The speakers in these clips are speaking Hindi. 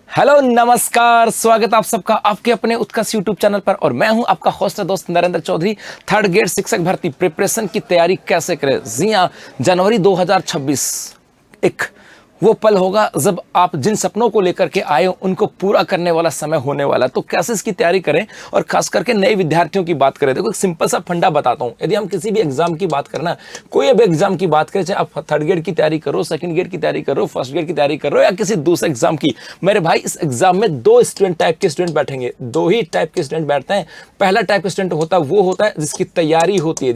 हेलो नमस्कार, स्वागत आप सबका आपके अपने उत्कर्ष यूट्यूब चैनल पर। और मैं हूं आपका होस्ट दोस्त नरेंद्र चौधरी। थर्ड ग्रेड शिक्षक भर्ती प्रिपरेशन की तैयारी कैसे करें। जी हां, जनवरी 2026 एक वो पल होगा जब आप जिन सपनों को लेकर के आए हो उनको पूरा करने वाला समय होने वाला। तो कैसे इसकी तैयारी करें, और खास करके नए विद्यार्थियों की बात करें। देखो, एक सिंपल सा फंडा बताता हूं। यदि हम किसी भी एग्जाम की बात करना, कोई भी एग्जाम की बात करें, चाहे आप थर्ड ग्रेड की तैयारी करो, सेकंड ग्रेड की तैयारी करो, फर्स्ट ग्रेड की तैयारी करो, या किसी दूसरे एग्जाम की, मेरे भाई इस एग्जाम में दो टाइप के स्टूडेंट बैठेंगे। दो ही टाइप के स्टूडेंट बैठते हैं। पहला टाइप का स्टूडेंट वो होता है जिसकी तैयारी होती है,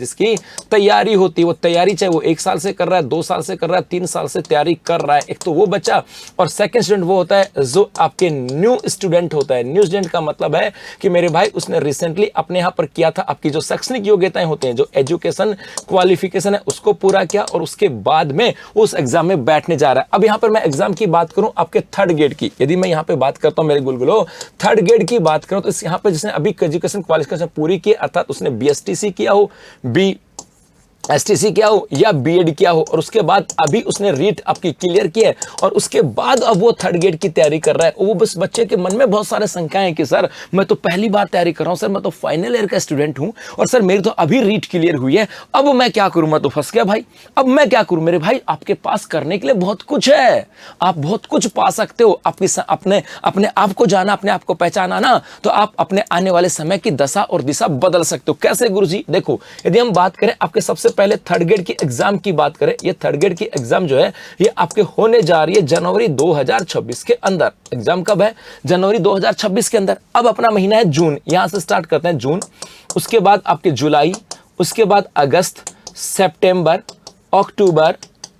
वो तैयारी चाहे वो 1 साल से कर रहा है, 2 साल से कर रहा है, 3 साल से तैयारी कर रहा है। एक तो वो बच्चा। और सेकंड स्टूडेंट वो होता है जो आपके न्यू स्टूडेंट होता है। न्यू स्टूडेंट का मतलब है कि मेरे भाई उसने रिसेंटली अपने यहां पर किया था, आपकी जो शैक्षणिक योग्यताएं होती हैं, जो एजुकेशन क्वालिफिकेशन है, उसको पूरा किया और उसके बाद में उस एग्जाम में बैठने जा रहा है। अब यहां पर मैं एग्जाम की बात करूं आपके थर्ड ग्रेड की, यदि मैं यहां पे बात करता हूं मेरे गुलगुलो, थर्ड ग्रेड की बात करूं तो इस यहां पे जिसने अभी एजुकेशन क्वालिफिकेशन पूरी की, अर्थात उसने बीएसटीसी किया हो, एसटीसी किया हो या बीएड किया हो, और उसके बाद अभी उसने रीट आपकी क्लियर की है, और उसके बाद अब वो थर्ड ग्रेड की तैयारी कर रहा है। वो बस बच्चे के मन में बहुत सारे शंकाएं हैं कि सर मैं तो पहली बार तैयारी कर रहा हूं, सर मैं तो फाइनल ईयर का स्टूडेंट हूं, और सर मेरी तो अभी रीट क्लियर हुई है, अब मैं क्या करूं, मैं तो फंस गया भाई, अब मैं क्या करूं। मेरे भाई, आपके पास करने के लिए बहुत कुछ है, आप बहुत कुछ पा सकते हो। आपकी अपने आप को जाना, अपने आप को पहचाना ना, तो आप अपने आने वाले समय की दशा और दिशा बदल सकते हो। कैसे गुरुजी? देखो, यदि हम बात करें आपके सबसे पहले थर्ड ग्रेड की एग्जाम की बात करें, ये थर्ड ग्रेड की एग्जाम जो है ये आपके होने जा रही है जनवरी 2026 के अंदर। एग्जाम कब है? जनवरी 2026 के अंदर। अब अपना महीना है जून, यहां से स्टार्ट करते हैं जून, उसके बाद आपके जुलाई, उसके बाद अगस्त, सितंबर, अक्टूबर,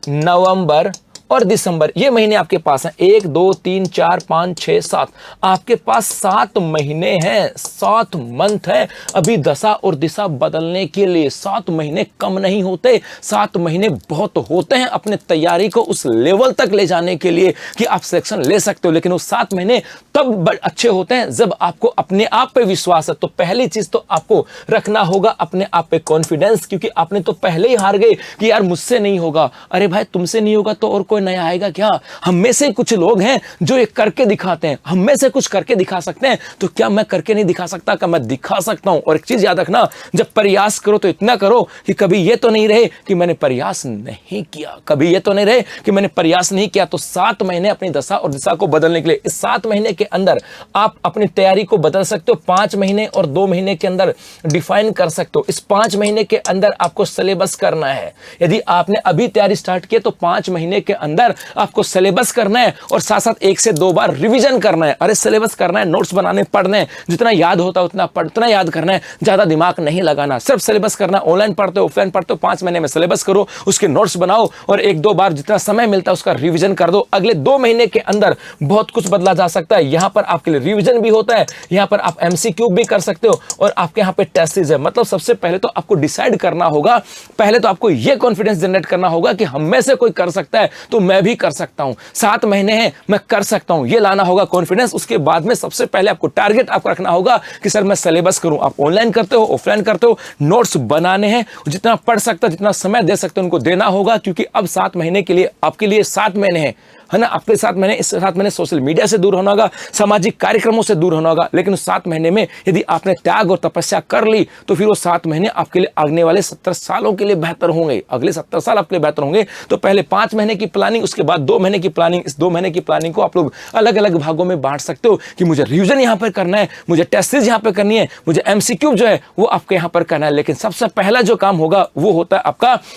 नवंबर और दिसंबर। ये महीने आपके पास हैं। 1 2 3 4 5 6 7, आपके पास 7 महीने हैं, 7 मंथ है अभी दशा और दिशा बदलने के लिए। 7 महीने कम नहीं होते, 7 महीने बहुत होते हैं अपने तैयारी को उस लेवल तक ले जाने के लिए कि आप सिलेक्शन ले सकते हो। लेकिन वो 7 महीने तब अच्छे होते हैं जब आपको अपने आप पे विश्वास है। तो पहली चीज तो आपको रखना होगा अपने आप पे कॉन्फिडेंस, क्योंकि आपने तो पहले ही हार गए कि यार मुझसे नहीं होगा। अरे भाई, तुमसे नहीं होगा तो और कोई नया आएगा क्या? हम में से कुछ लोग हैं जो ये करके दिखाते हैं, हम में से कुछ करके दिखा सकते हैं। तो क्या मैं करके नहीं दिखा सकता? क्या मैं दिखा सकता हूं? और एक चीज याद रखना, जब प्रयास करो तो इतना करो कि कभी ये तो नहीं रहे कि मैंने प्रयास नहीं किया, कभी ये तो नहीं रहे कि मैंने प्रयास नहीं किया। तो 7 महीने अपनी दशा और दिशा को बदलने के लिए, इस 7 महीने के अंदर आप अपनी तैयारी को बदल सकते हो। 5 महीने और 2 महीने के अंदर डिफाइन कर सकते हो। इस 5 महीने के अंदर आपको सिलेबस करना है। यदि आपने अभी तैयारी स्टार्ट की तो 5 महीने के अंदर आपको सिलेबस करना है, और साथ साथ 1 से 2 बार रिवीजन करना है। अरे सिलेबस करना है, नोट्स बनाने, पढ़ने, जितना याद होता है उतना याद करना है, ज्यादा दिमाग नहीं लगाना, सिर्फ सिलेबस करना। ऑनलाइन पढ़ते हो, ऑफलाइन पढ़ते हो, 5 महीने में सिलेबस करो, उसके नोट्स बनाओ, और 1-2 बार जितना समय मिलता है उसका रिवीजन कर दो। अगले 2 महीने के अंदर बहुत कुछ बदला जा सकता है। यहां पर आपके लिए रिवीजन भी होता है, यहां पर आप एमसीक्यू भी कर सकते हो, और आपके यहां पे टेस्ट सीरीज है। मतलब सबसे पहले तो आपको डिसाइड करना होगा, पहले तो आपको यह कॉन्फिडेंस जनरेट करना होगा कि हम में से कोई कर सकता है तो मैं भी कर सकता हूं। 7 महीने हैं, मैं कर सकता हूं, ये लाना होगा कॉन्फिडेंस। उसके बाद में सबसे पहले आपको टारगेट आपको रखना होगा कि सर मैं सिलेबस करूं। आप ऑनलाइन करते हो, ऑफलाइन करते हो, नोट्स बनाने हैं, जितना पढ़ सकते हो, जितना समय दे सकते हो उनको देना होगा, क्योंकि अब 7 महीने के लिए आपके लिए 7 महीने हैं, है ना। आपके 7 महीने, इस 7 महीने सोशल मीडिया से दूर होना होगा, सामाजिक कार्यक्रमों से दूर होना होगा। लेकिन उस 7 महीने में यदि आपने त्याग और तपस्या कर ली तो फिर वो 7 महीने आपके लिए आने वाले 70 सालों के लिए बेहतर होंगे। अगले 70 साल आपके लिए बेहतर होंगे। तो पहले 5 महीने की प्लानिंग, उसके बाद 2 महीने की प्लानिंग। इस 2 महीने की प्लानिंग को आप लोग अलग अलग भागों में बांट सकते हो कि मुझे रिवीजन यहां पर करना है, मुझे टेस्ट सीरीज यहां पर करनी है, मुझे एमसीक्यू जो है वो आपके यहां पर करना है। लेकिन सबसे पहला जो काम होगा वो होता है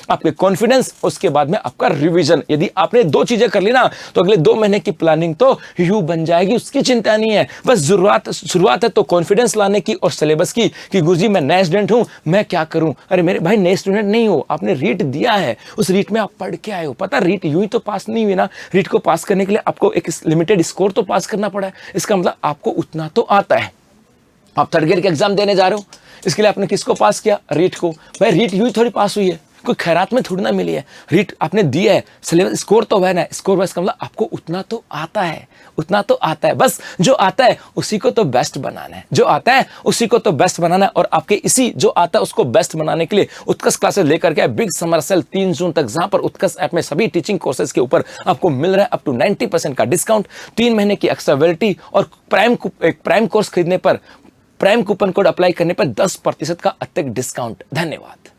आपके कॉन्फिडेंस, उसके बाद में आपका रिवीजन। यदि आपने 2 चीजें कर ली ना तो अगले 2 महीने की प्लानिंग तो यूं बन जाएगी, उसकी चिंता नहीं है। बस शुरुआत है तो कॉन्फिडेंस लाने की और सिलेबस की कि गुरुजी मैं नया स्टूडेंट हूं, मैं क्या करूं। अरे मेरे भाई, नए स्टूडेंट नहीं हो, आपने रीट दिया है, उस रीट में आप पढ़ के आए हो। पता, रीट यूं ही तो पास नहीं हुई ना। रीट को पास करने के लिए आपको एक लिमिटेड स्कोर तो पास करना पड़ा है। इसका मतलब आपको उतना तो आता है। आप थर्ड ग्रेड के एग्जाम देने जा रहे हो, इसके लिए आपने किसको पास किया? रीट को। भाई रीट यूं ही थोड़ी पास हुई है, कोई खैरात में थोड़ी ना मिली है। रीट आपने दिया है, सिलेबस स्कोर तो है ना, स्कोर वाइज का मतलब आपको उतना तो आता है, उतना तो आता है। बस जो आता है उसी को तो बेस्ट बनाना है, जो आता है उसी को तो बेस्ट बनाना है। और आपके इसी जो आता है उसको बेस्ट बनाने के लिए उत्कर्ष क्लासेस लेकर के बिग समर सेल 3 जून तक, जहां पर उत्कर्ष ऐप में सभी टीचिंग कोर्सेज के ऊपर आपको मिल रहा है अप टू 90% का डिस्काउंट, 3 महीने की एक्स्ट्रा वैलिडिटी और प्राइम कोर्स खरीदने पर प्राइम कूपन कोड अप्लाई करने पर 10% का अतिरिक्त डिस्काउंट। धन्यवाद।